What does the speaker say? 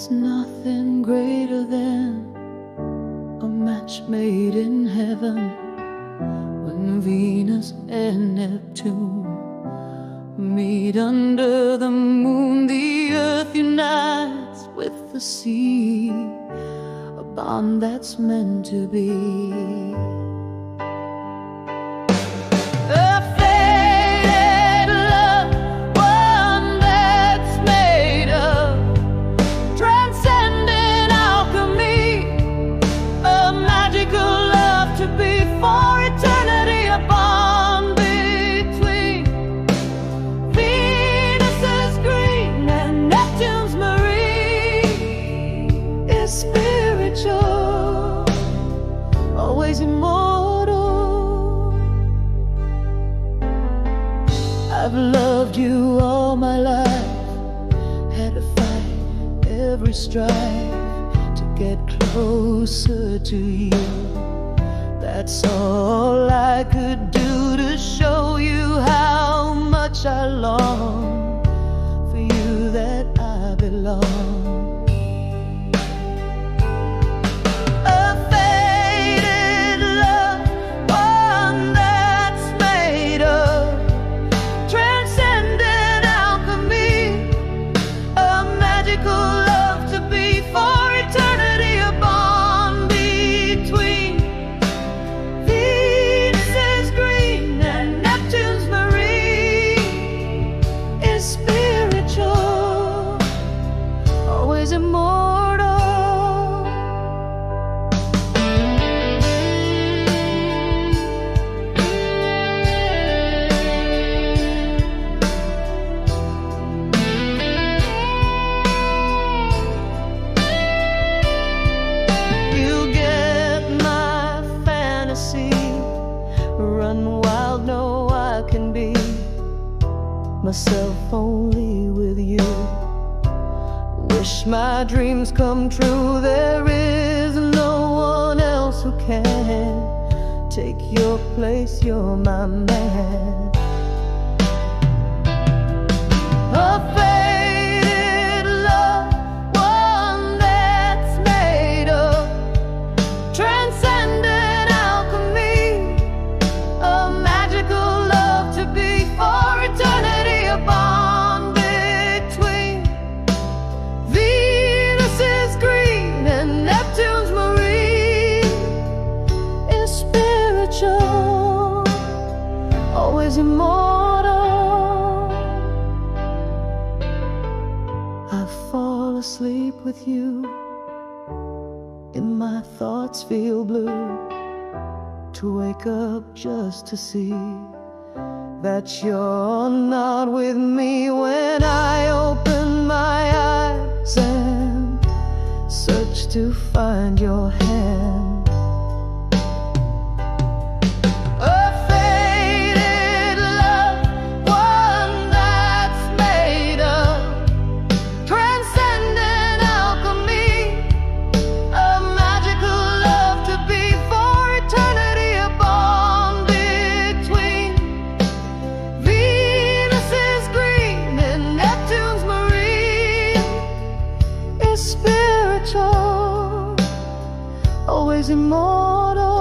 There's nothing greater than a match made in heaven, when Venus and Neptune meet under the moon. The earth unites with the sea, a bond that's meant to be. Spiritual, always immortal. I've loved you all my life, had to fight every strife to get closer to you. That's all I could do to show you how much I long for you, that I belong. Run wild, no, I can be myself only with you. Wish my dreams come true. There is no one else who can take your place. You're my man. Always immortal. I fall asleep with you, and my thoughts feel blue, to wake up just to see that you're not with me. When I open my eyes and search to find your hand, spiritual, always immortal.